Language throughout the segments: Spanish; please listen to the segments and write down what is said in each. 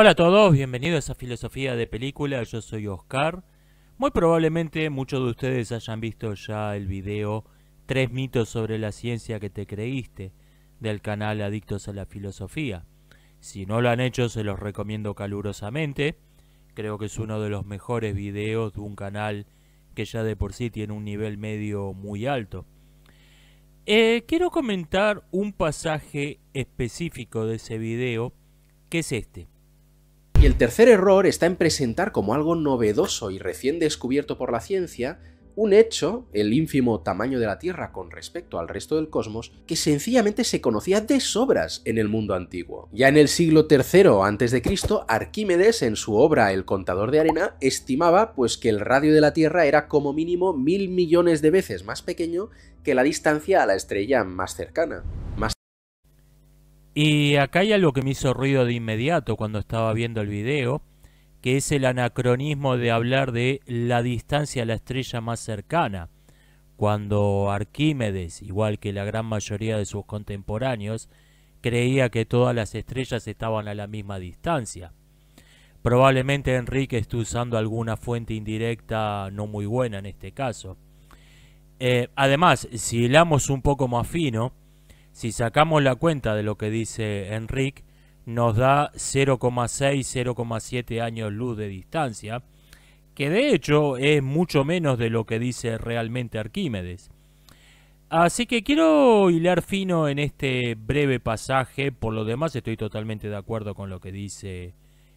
Hola a todos, bienvenidos a Filosofía de Película, yo soy Oscar. Muy probablemente muchos de ustedes hayan visto ya el video 3 mitos sobre la ciencia que te creíste del canal Adictos a la Filosofía. Si no lo han hecho se los recomiendo calurosamente, creo que es uno de los mejores videos de un canal que ya de por sí tiene un nivel medio muy alto. Quiero comentar un pasaje específico de ese video, que es este. Y el tercer error está en presentar como algo novedoso y recién descubierto por la ciencia un hecho, el ínfimo tamaño de la Tierra con respecto al resto del cosmos, que sencillamente se conocía de sobras en el mundo antiguo. Ya en el siglo III a.C., Arquímedes, en su obra El contador de arena, estimaba pues que el radio de la Tierra era como mínimo 1000 millones de veces más pequeño que la distancia a la estrella más cercana. Y acá hay algo que me hizo ruido de inmediato cuando estaba viendo el video, que es el anacronismo de hablar de la distancia a la estrella más cercana, cuando Arquímedes, igual que la gran mayoría de sus contemporáneos, creía que todas las estrellas estaban a la misma distancia. Probablemente Enrique esté usando alguna fuente indirecta no muy buena en este caso. Además, si hilamos un poco más fino, si sacamos la cuenta de lo que dice Enrique, nos da 0,6-0,7 años luz de distancia, que de hecho es mucho menos de lo que dice realmente Arquímedes. Así que quiero hilar fino en este breve pasaje, por lo demás estoy totalmente de acuerdo con lo que dice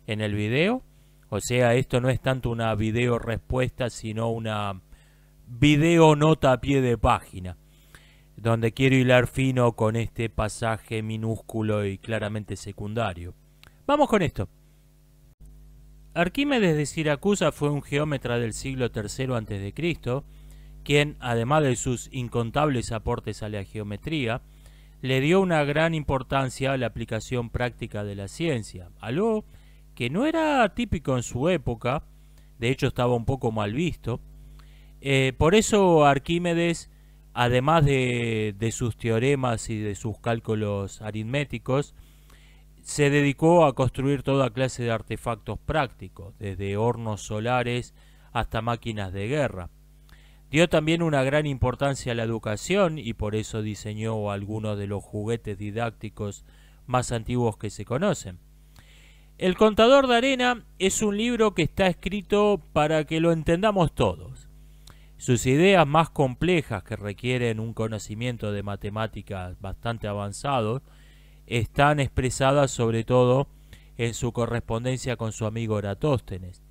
en el video. O sea, esto no es tanto una video respuesta, sino una video nota a pie de página, donde quiero hilar fino con este pasaje minúsculo y claramente secundario. Vamos con esto. Arquímedes de Siracusa fue un geómetra del siglo III a.C., quien, además de sus incontables aportes a la geometría, le dio una gran importancia a la aplicación práctica de la ciencia, algo que no era típico en su época, de hecho estaba un poco mal visto. Por eso Arquímedes, además de sus teoremas y de sus cálculos aritméticos, se dedicó a construir toda clase de artefactos prácticos, desde hornos solares hasta máquinas de guerra. Dio también una gran importancia a la educación y por eso diseñó algunos de los juguetes didácticos más antiguos que se conocen. El contador de arena es un libro que está escrito para que lo entendamos todos. Sus ideas más complejas, que requieren un conocimiento de matemáticas bastante avanzado, están expresadas sobre todo en su correspondencia con su amigo Eratóstenes,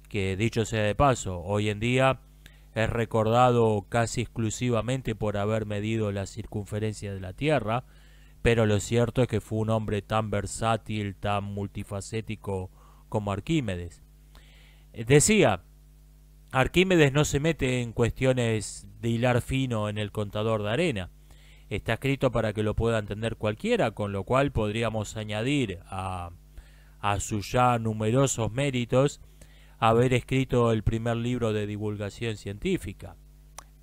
que dicho sea de paso, hoy en día es recordado casi exclusivamente por haber medido la circunferencia de la Tierra, pero lo cierto es que fue un hombre tan versátil, tan multifacético como Arquímedes. Decía, Arquímedes no se mete en cuestiones de hilar fino en el contador de arena. Está escrito para que lo pueda entender cualquiera, con lo cual podríamos añadir a sus ya numerosos méritos haber escrito el primer libro de divulgación científica.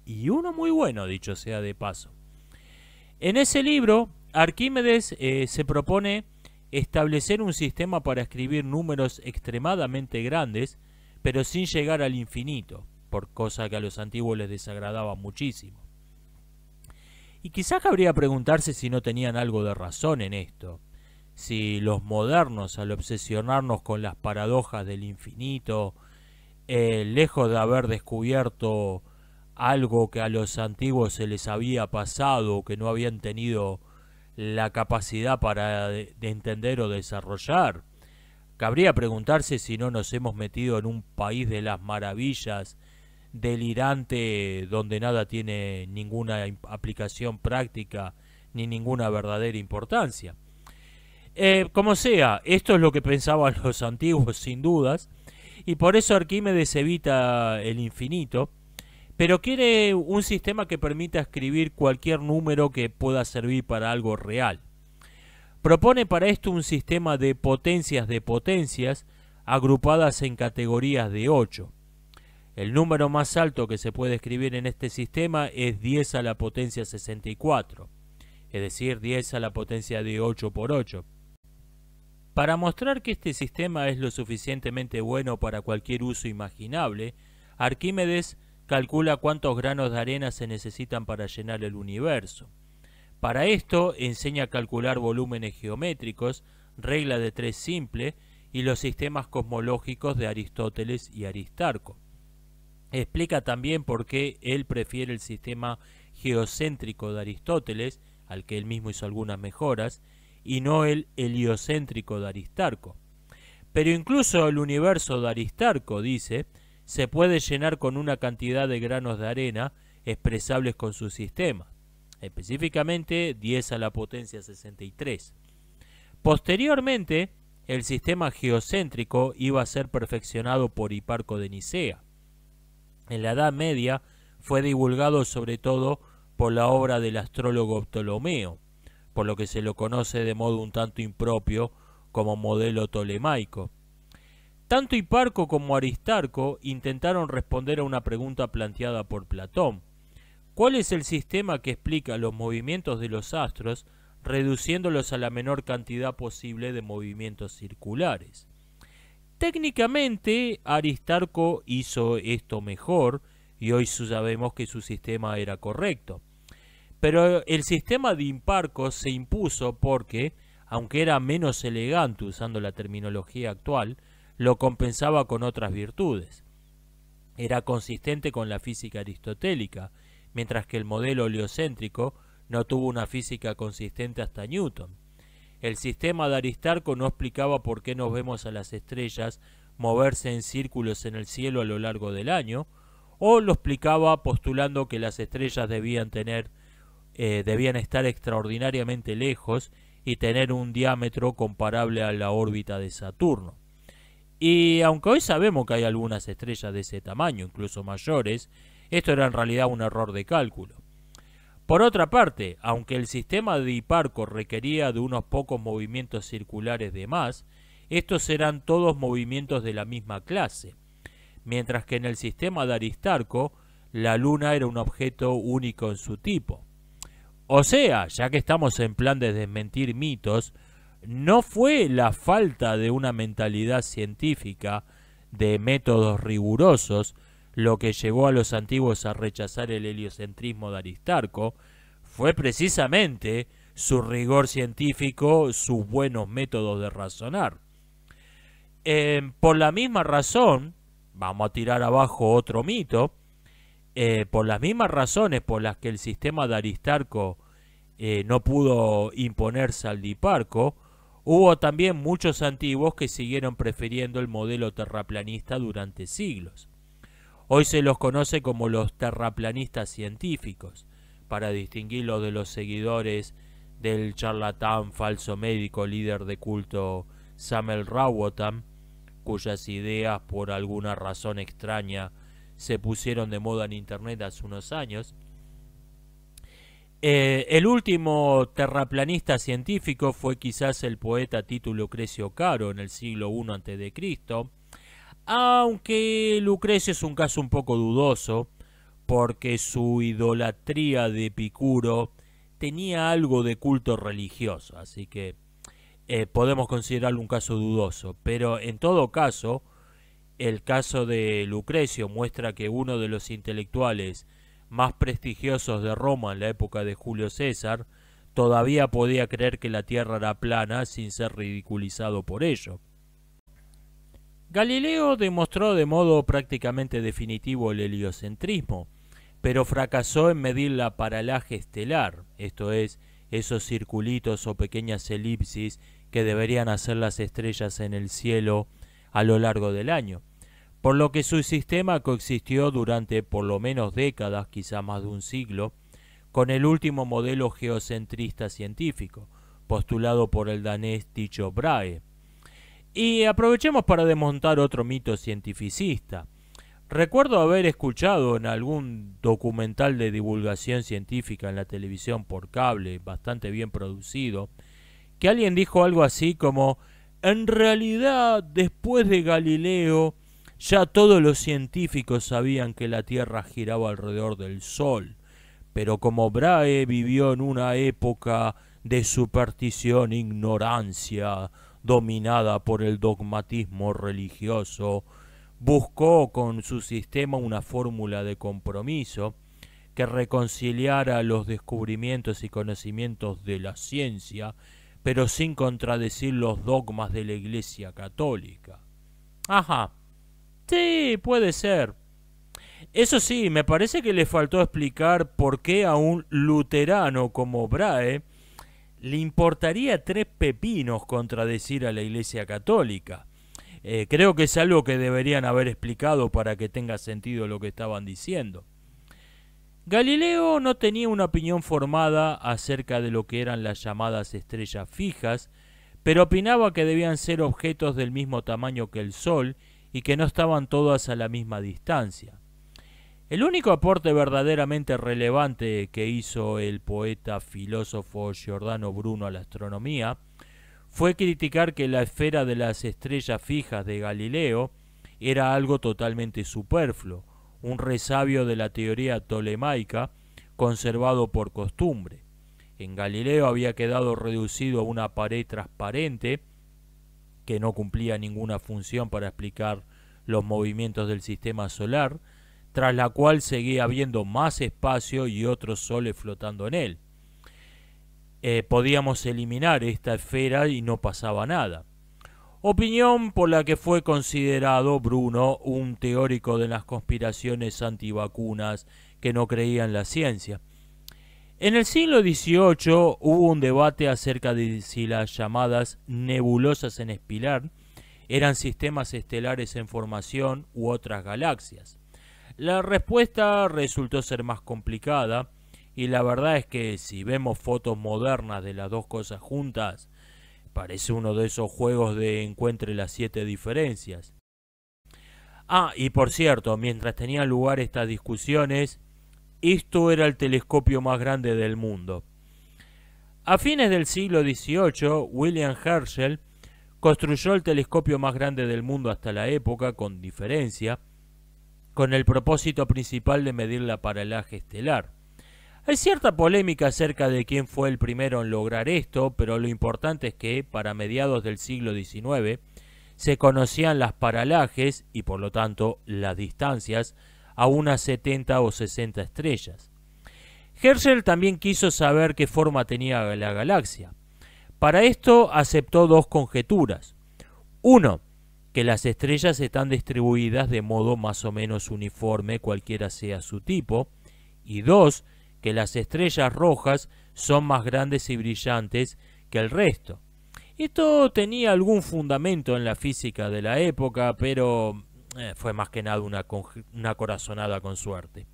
Y uno muy bueno, dicho sea de paso. En ese libro, Arquímedes se propone establecer un sistema para escribir números extremadamente grandes, pero sin llegar al infinito, por cosa que a los antiguos les desagradaba muchísimo. Y quizás cabría preguntarse si no tenían algo de razón en esto, si los modernos, al obsesionarnos con las paradojas del infinito, lejos de haber descubierto algo que a los antiguos se les había pasado o que no habían tenido la capacidad para de entender o desarrollar, cabría preguntarse si no nos hemos metido en un país de las maravillas delirante donde nada tiene ninguna aplicación práctica ni ninguna verdadera importancia. Como sea, esto es lo que pensaban los antiguos sin dudas, y por eso Arquímedes evita el infinito, pero quiere un sistema que permita escribir cualquier número que pueda servir para algo real. Propone para esto un sistema de potencias agrupadas en categorías de 8. El número más alto que se puede escribir en este sistema es 10 a la potencia 64, es decir, 10 a la potencia de 8 por 8. Para mostrar que este sistema es lo suficientemente bueno para cualquier uso imaginable, Arquímedes calcula cuántos granos de arena se necesitan para llenar el universo. Para esto enseña a calcular volúmenes geométricos, regla de tres simple y los sistemas cosmológicos de Aristóteles y Aristarco. Explica también por qué él prefiere el sistema geocéntrico de Aristóteles, al que él mismo hizo algunas mejoras, y no el heliocéntrico de Aristarco. Pero incluso el universo de Aristarco, dice, se puede llenar con una cantidad de granos de arena expresables con su sistema, específicamente 10 a la potencia 63. Posteriormente, el sistema geocéntrico iba a ser perfeccionado por Hiparco de Nicea. En la Edad Media fue divulgado sobre todo por la obra del astrólogo Ptolomeo, por lo que se lo conoce de modo un tanto impropio como modelo tolemaico. Tanto Hiparco como Aristarco intentaron responder a una pregunta planteada por Platón. ¿Cuál es el sistema que explica los movimientos de los astros, reduciéndolos a la menor cantidad posible de movimientos circulares? Técnicamente, Aristarco hizo esto mejor y hoy sabemos que su sistema era correcto. Pero el sistema de Hiparco se impuso porque, aunque era menos elegante usando la terminología actual, lo compensaba con otras virtudes. Era consistente con la física aristotélica, mientras que el modelo heliocéntrico no tuvo una física consistente hasta Newton. El sistema de Aristarco no explicaba por qué nos vemos a las estrellas moverse en círculos en el cielo a lo largo del año, o lo explicaba postulando que las estrellas debían estar extraordinariamente lejos y tener un diámetro comparable a la órbita de Saturno. Y aunque hoy sabemos que hay algunas estrellas de ese tamaño, incluso mayores, esto era en realidad un error de cálculo. Por otra parte, aunque el sistema de Hiparco requería de unos pocos movimientos circulares de más, estos eran todos movimientos de la misma clase, mientras que en el sistema de Aristarco la Luna era un objeto único en su tipo. O sea, ya que estamos en plan de desmentir mitos, no fue la falta de una mentalidad científica, de métodos rigurosos, lo que llevó a los antiguos a rechazar el heliocentrismo de Aristarco, fue precisamente su rigor científico, sus buenos métodos de razonar. Por la misma razón, vamos a tirar abajo otro mito, por las mismas razones por las que el sistema de Aristarco no pudo imponerse al de Hiparco, hubo también muchos antiguos que siguieron prefiriendo el modelo terraplanista durante siglos. Hoy se los conoce como los terraplanistas científicos, para distinguirlos de los seguidores del charlatán falso médico líder de culto Samuel Rowbotham, cuyas ideas por alguna razón extraña se pusieron de moda en internet hace unos años. El último terraplanista científico fue quizás el poeta Tito Lucrecio Caro en el siglo I a.C., aunque Lucrecio es un caso un poco dudoso, porque su idolatría de Epicuro tenía algo de culto religioso, así que podemos considerarlo un caso dudoso. Pero en todo caso, el caso de Lucrecio muestra que uno de los intelectuales más prestigiosos de Roma en la época de Julio César todavía podía creer que la Tierra era plana sin ser ridiculizado por ello. Galileo demostró de modo prácticamente definitivo el heliocentrismo, pero fracasó en medir la paralaje estelar, esto es, esos circulitos o pequeñas elipsis que deberían hacer las estrellas en el cielo a lo largo del año, por lo que su sistema coexistió durante por lo menos décadas, quizá más de un siglo, con el último modelo geocentrista científico, postulado por el danés Tycho Brahe. Y aprovechemos para desmontar otro mito cientificista. Recuerdo haber escuchado en algún documental de divulgación científica en la televisión por cable, bastante bien producido, que alguien dijo algo así como: en realidad, después de Galileo, ya todos los científicos sabían que la Tierra giraba alrededor del Sol, pero como Brahe vivió en una época de superstición e ignorancia, dominada por el dogmatismo religioso, buscó con su sistema una fórmula de compromiso que reconciliara los descubrimientos y conocimientos de la ciencia, pero sin contradecir los dogmas de la Iglesia Católica. Ajá, sí, puede ser. Eso sí, me parece que le faltó explicar por qué a un luterano como Brahe le importaría tres pepinos contradecir a la Iglesia Católica. Creo que es algo que deberían haber explicado para que tenga sentido lo que estaban diciendo. Galileo no tenía una opinión formada acerca de lo que eran las llamadas estrellas fijas, pero opinaba que debían ser objetos del mismo tamaño que el Sol y que no estaban todas a la misma distancia. El único aporte verdaderamente relevante que hizo el poeta filósofo Giordano Bruno a la astronomía fue criticar que la esfera de las estrellas fijas de Galileo era algo totalmente superfluo, un resabio de la teoría tolemaica conservado por costumbre. En Galileo había quedado reducido a una pared transparente que no cumplía ninguna función para explicar los movimientos del sistema solar, tras la cual seguía habiendo más espacio y otros soles flotando en él. Podíamos eliminar esta esfera y no pasaba nada. Opinión por la que fue considerado Bruno un teórico de las conspiraciones antivacunas que no creía en la ciencia. En el siglo XVIII hubo un debate acerca de si las llamadas nebulosas en espiral eran sistemas estelares en formación u otras galaxias. La respuesta resultó ser más complicada y la verdad es que si vemos fotos modernas de las dos cosas juntas, parece uno de esos juegos de encuentre las 7 diferencias. Y por cierto, mientras tenían lugar estas discusiones, esto era el telescopio más grande del mundo. A fines del siglo XVIII, William Herschel construyó el telescopio más grande del mundo hasta la época, con diferencia, con el propósito principal de medir la paralaje estelar. Hay cierta polémica acerca de quién fue el primero en lograr esto, pero lo importante es que, para mediados del siglo XIX, se conocían las paralajes y, por lo tanto, las distancias a unas 70 o 60 estrellas. Herschel también quiso saber qué forma tenía la galaxia. Para esto aceptó dos conjeturas. Uno, que las estrellas están distribuidas de modo más o menos uniforme cualquiera sea su tipo, y dos, que las estrellas rojas son más grandes y brillantes que el resto. Esto tenía algún fundamento en la física de la época, pero fue más que nada una corazonada con suerte.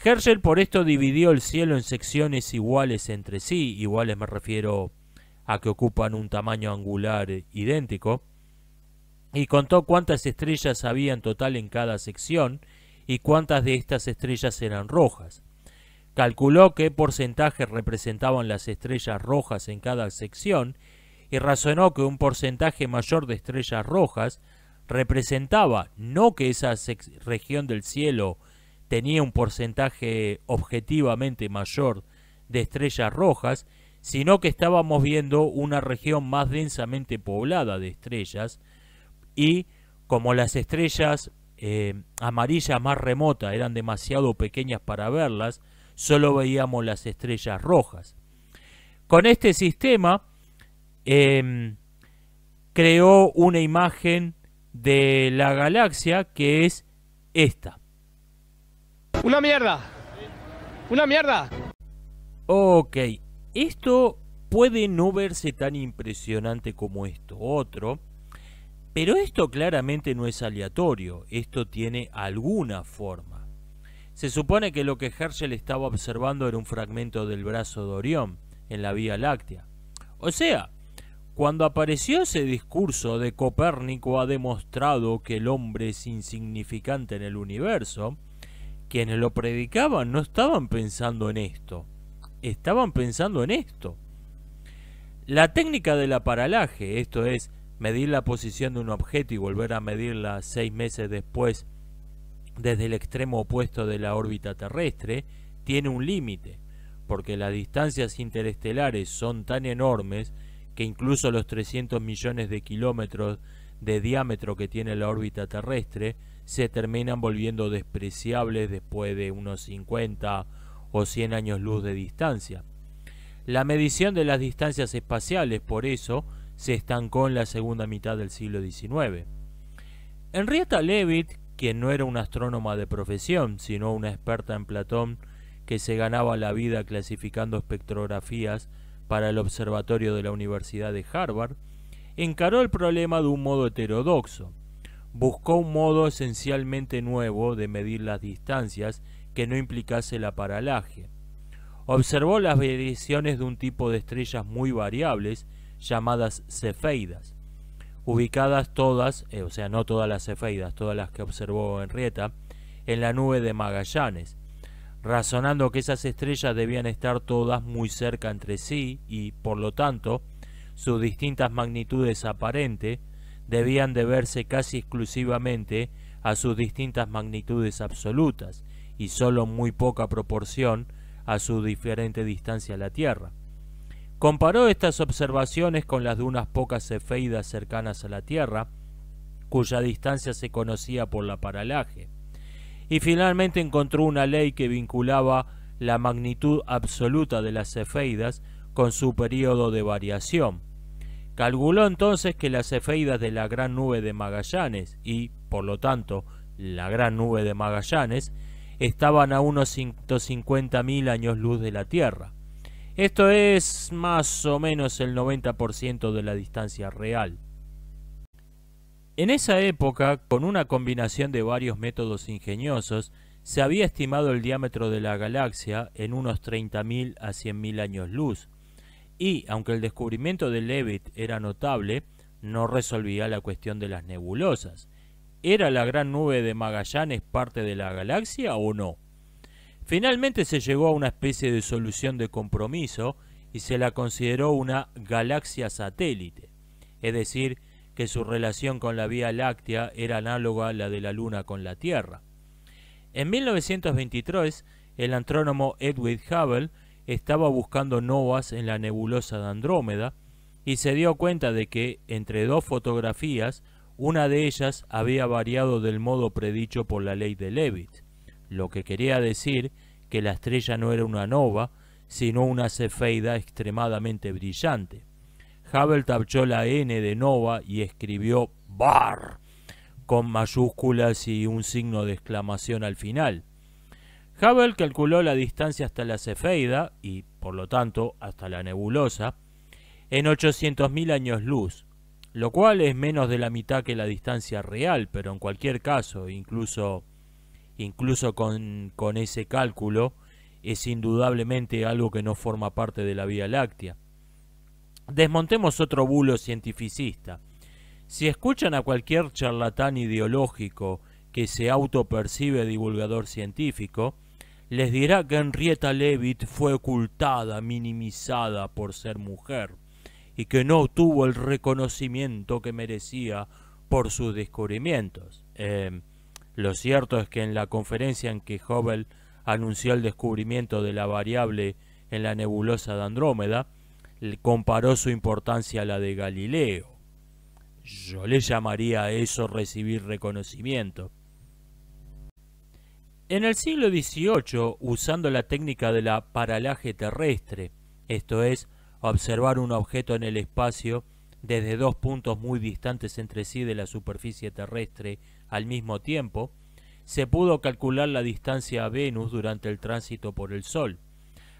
Herschel por esto dividió el cielo en secciones iguales entre sí, iguales me refiero a que ocupan un tamaño angular idéntico, y contó cuántas estrellas había en total en cada sección y cuántas de estas estrellas eran rojas. Calculó qué porcentaje representaban las estrellas rojas en cada sección y razonó que un porcentaje mayor de estrellas rojas representaba no que esa región del cielo tenía un porcentaje objetivamente mayor de estrellas rojas, sino que estábamos viendo una región más densamente poblada de estrellas, y como las estrellas amarillas más remotas eran demasiado pequeñas para verlas, solo veíamos las estrellas rojas. Con este sistema creó una imagen de la galaxia que es esta. ¡Una mierda! ¡Una mierda! Ok, esto puede no verse tan impresionante como esto otro, pero esto claramente no es aleatorio, esto tiene alguna forma. Se supone que lo que Herschel estaba observando era un fragmento del brazo de Orión en la Vía Láctea. O sea, cuando apareció ese discurso de Copérnico ha demostrado que el hombre es insignificante en el universo, quienes lo predicaban no estaban pensando en esto, estaban pensando en esto. La técnica de la paralaje, esto es, medir la posición de un objeto y volver a medirla 6 meses después desde el extremo opuesto de la órbita terrestre, tiene un límite, porque las distancias interestelares son tan enormes que incluso los 300 millones de kilómetros de diámetro que tiene la órbita terrestre se terminan volviendo despreciables después de unos 50 o 100 años luz de distancia. La medición de las distancias espaciales, por eso, se estancó en la segunda mitad del siglo XIX. Henrietta Leavitt, quien no era una astrónoma de profesión, sino una experta en Platón que se ganaba la vida clasificando espectrografías para el observatorio de la Universidad de Harvard, encaró el problema de un modo heterodoxo. Buscó un modo esencialmente nuevo de medir las distancias que no implicase la paralaje. Observó las variaciones de un tipo de estrellas muy variables llamadas cefeidas, ubicadas todas, o sea, no todas las cefeidas, todas las que observó Henrietta, en la nube de Magallanes, razonando que esas estrellas debían estar todas muy cerca entre sí y, por lo tanto, sus distintas magnitudes aparentes debían deberse casi exclusivamente a sus distintas magnitudes absolutas y solo en muy poca proporción a su diferente distancia a la Tierra. Comparó estas observaciones con las de unas pocas cefeidas cercanas a la Tierra, cuya distancia se conocía por la paralaje, y finalmente encontró una ley que vinculaba la magnitud absoluta de las cefeidas con su período de variación. Calculó entonces que las cefeidas de la Gran Nube de Magallanes y, por lo tanto, la Gran Nube de Magallanes estaban a unos 150.000 años luz de la Tierra. Esto es más o menos el 90% de la distancia real. En esa época, con una combinación de varios métodos ingeniosos, se había estimado el diámetro de la galaxia en unos 30.000 a 100.000 años luz, y, aunque el descubrimiento de Leavitt era notable, no resolvía la cuestión de las nebulosas. ¿Era la Gran Nube de Magallanes parte de la galaxia o no? Finalmente se llegó a una especie de solución de compromiso y se la consideró una galaxia satélite, es decir, que su relación con la Vía Láctea era análoga a la de la Luna con la Tierra. En 1923, el astrónomo Edwin Hubble estaba buscando novas en la nebulosa de Andrómeda y se dio cuenta de que, entre dos fotografías, una de ellas había variado del modo predicho por la ley de Leavitt, lo que quería decir que la estrella no era una nova, sino una cefeida extremadamente brillante. Hubble tachó la N de nova y escribió BAR con mayúsculas y un signo de exclamación al final. Hubble calculó la distancia hasta la cefeida y, por lo tanto, hasta la nebulosa, en 800.000 años luz, lo cual es menos de la mitad que la distancia real, pero en cualquier caso, incluso con ese cálculo, es indudablemente algo que no forma parte de la Vía Láctea. Desmontemos otro bulo cientificista. Si escuchan a cualquier charlatán ideológico que se autopercibe divulgador científico, les dirá que Henrietta Leavitt fue ocultada, minimizada por ser mujer, y que no obtuvo el reconocimiento que merecía por sus descubrimientos. Lo cierto es que en la conferencia en que Hubble anunció el descubrimiento de la variable en la nebulosa de Andrómeda, comparó su importancia a la de Galileo. Yo le llamaría a eso recibir reconocimiento. En el siglo XVIII, usando la técnica de la paralaje terrestre, esto es, observar un objeto en el espacio desde dos puntos muy distantes entre sí de la superficie terrestre al mismo tiempo, se pudo calcular la distancia a Venus durante el tránsito por el Sol.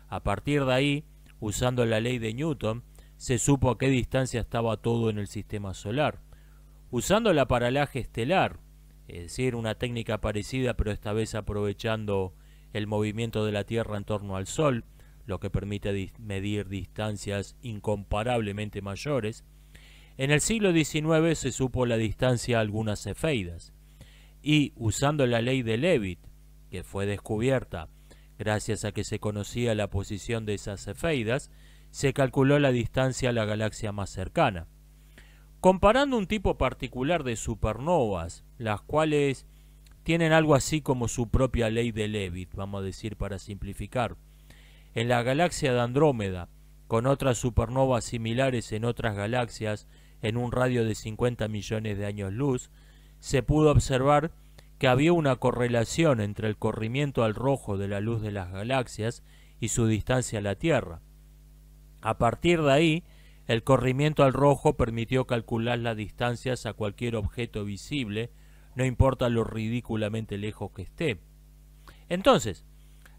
A partir de ahí, usando la ley de Newton, se supo a qué distancia estaba todo en el sistema solar. Usando la paralaje estelar, es decir, una técnica parecida pero esta vez aprovechando el movimiento de la Tierra en torno al Sol, lo que permite medir distancias incomparablemente mayores, en el siglo XIX se supo la distancia a algunas cefeidas, y usando la ley de Leavitt, que fue descubierta gracias a que se conocía la posición de esas cefeidas, se calculó la distancia a la galaxia más cercana. Comparando un tipo particular de supernovas, las cuales tienen algo así como su propia ley de Leavitt, vamos a decir para simplificar, en la galaxia de Andrómeda, con otras supernovas similares en otras galaxias en un radio de 50 millones de años luz, se pudo observar que había una correlación entre el corrimiento al rojo de la luz de las galaxias y su distancia a la Tierra. A partir de ahí, el corrimiento al rojo permitió calcular las distancias a cualquier objeto visible, no importa lo ridículamente lejos que esté. Entonces,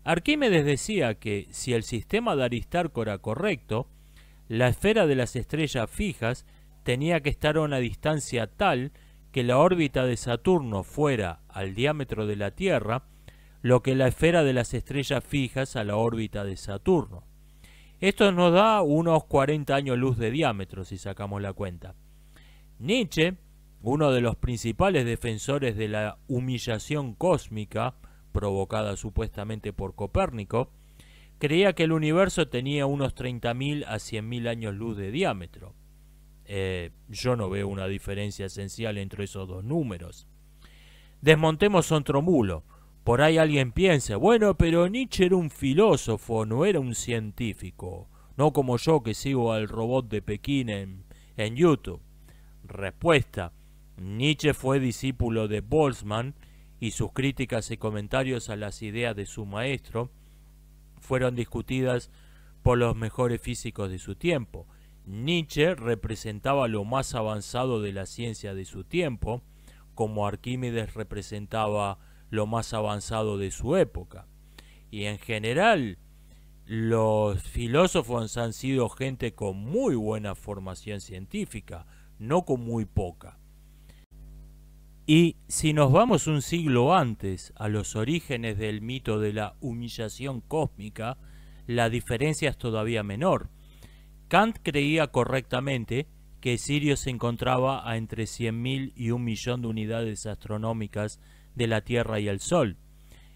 Arquímedes decía que si el sistema de Aristarco era correcto, la esfera de las estrellas fijas tenía que estar a una distancia tal que la órbita de Saturno fuera al diámetro de la Tierra, lo que la esfera de las estrellas fijas a la órbita de Saturno. Esto nos da unos 40 años luz de diámetro si sacamos la cuenta. Nietzsche, uno de los principales defensores de la humillación cósmica, provocada supuestamente por Copérnico, creía que el universo tenía unos 30.000 a 100.000 años luz de diámetro. Yo no veo una diferencia esencial entre esos dos números. Desmontemos otro mulo. Por ahí alguien piensa, bueno, pero Nietzsche era un filósofo, no era un científico, no como yo que sigo al robot de Pekín en YouTube. Respuesta: Nietzsche fue discípulo de Boltzmann y sus críticas y comentarios a las ideas de su maestro fueron discutidas por los mejores físicos de su tiempo. Nietzsche representaba lo más avanzado de la ciencia de su tiempo, como Arquímedes representaba lo más avanzado de su época. Y en general, los filósofos han sido gente con muy buena formación científica, no con muy poca. Y si nos vamos un siglo antes, a los orígenes del mito de la humillación cósmica, la diferencia es todavía menor. Kant creía correctamente que Sirio se encontraba a entre 100.000 y 1.000.000 de unidades astronómicas de la Tierra y el Sol.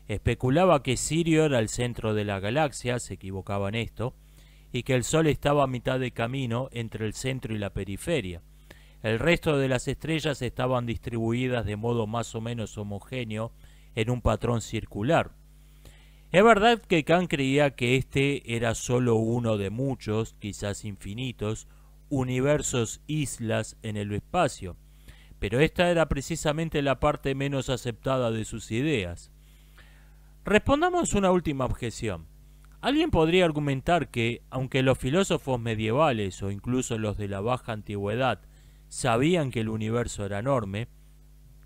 Especulaba que Sirio era el centro de la galaxia, se equivocaba en esto, y que el Sol estaba a mitad de camino entre el centro y la periferia. El resto de las estrellas estaban distribuidas de modo más o menos homogéneo en un patrón circular. Es verdad que Kant creía que este era solo uno de muchos, quizás infinitos, universos islas en el espacio, pero esta era precisamente la parte menos aceptada de sus ideas. Respondamos una última objeción. Alguien podría argumentar que, aunque los filósofos medievales o incluso los de la baja antigüedad sabían que el universo era enorme,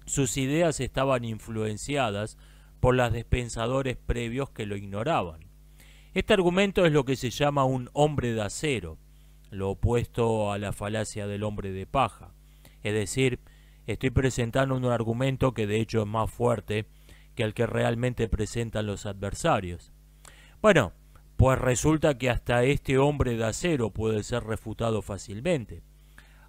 sus ideas estaban influenciadas por los pensadores previos que lo ignoraban. Este argumento es lo que se llama un hombre de acero, lo opuesto a la falacia del hombre de paja. Es decir, estoy presentando un argumento que de hecho es más fuerte que el que realmente presentan los adversarios. Bueno, pues resulta que hasta este hombre de acero puede ser refutado fácilmente.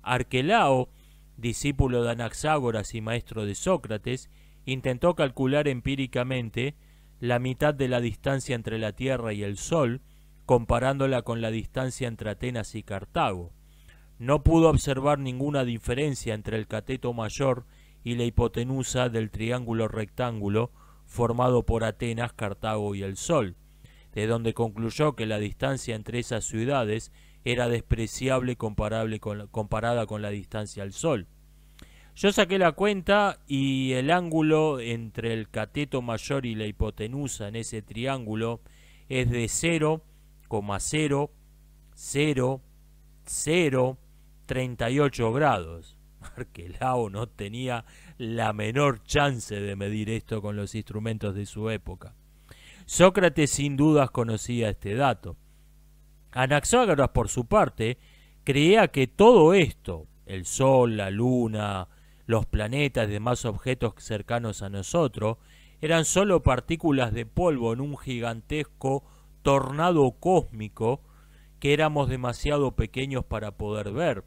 Arquelao, discípulo de Anaxágoras y maestro de Sócrates, intentó calcular empíricamente la mitad de la distancia entre la Tierra y el Sol, comparándola con la distancia entre Atenas y Cartago. No pudo observar ninguna diferencia entre el cateto mayor y la hipotenusa del triángulo rectángulo formado por Atenas, Cartago y el Sol, de donde concluyó que la distancia entre esas ciudades era despreciable comparada con la distancia al Sol. Yo saqué la cuenta y el ángulo entre el cateto mayor y la hipotenusa en ese triángulo es de 0,00038 grados. Arquelao no tenía la menor chance de medir esto con los instrumentos de su época. Sócrates sin dudas conocía este dato. Anaxágoras, por su parte, creía que todo esto, el Sol, la Luna, los planetas y demás objetos cercanos a nosotros, eran solo partículas de polvo en un gigantesco tornado cósmico que éramos demasiado pequeños para poder ver.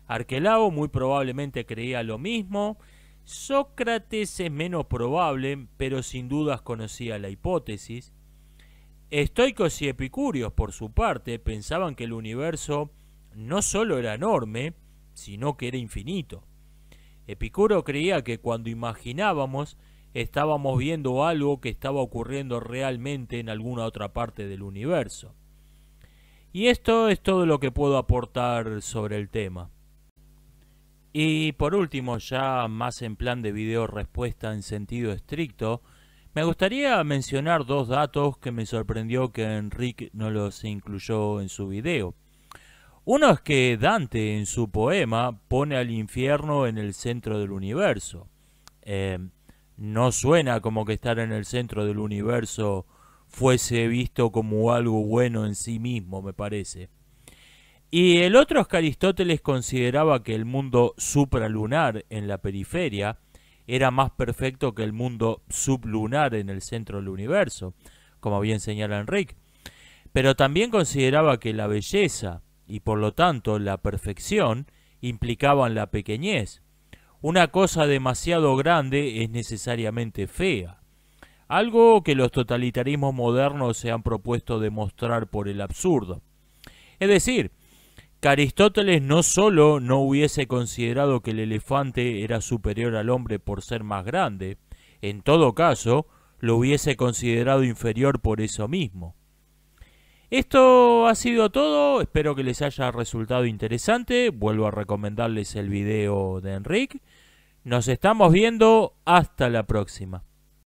Arquelao muy probablemente creía lo mismo. Sócrates es menos probable, pero sin dudas conocía la hipótesis. Estoicos y epicúreos, por su parte, pensaban que el universo no solo era enorme, sino que era infinito. Epicuro creía que cuando imaginábamos, estábamos viendo algo que estaba ocurriendo realmente en alguna otra parte del universo. Y esto es todo lo que puedo aportar sobre el tema. Y por último, ya más en plan de video respuesta en sentido estricto, me gustaría mencionar dos datos que me sorprendió que Enrique no los incluyó en su video. Uno es que Dante en su poema pone al infierno en el centro del universo. No suena como que estar en el centro del universo fuese visto como algo bueno en sí mismo, me parece. Y el otro es que Aristóteles consideraba que el mundo supralunar en la periferia era más perfecto que el mundo sublunar en el centro del universo, como bien señala Enrique. Pero también consideraba que la belleza, y por lo tanto la perfección, implicaban la pequeñez. Una cosa demasiado grande es necesariamente fea. Algo que los totalitarismos modernos se han propuesto demostrar por el absurdo. Es decir, que Aristóteles no solo no hubiese considerado que el elefante era superior al hombre por ser más grande, en todo caso, lo hubiese considerado inferior por eso mismo. Esto ha sido todo, espero que les haya resultado interesante, vuelvo a recomendarles el video de Enrique. Nos estamos viendo, hasta la próxima.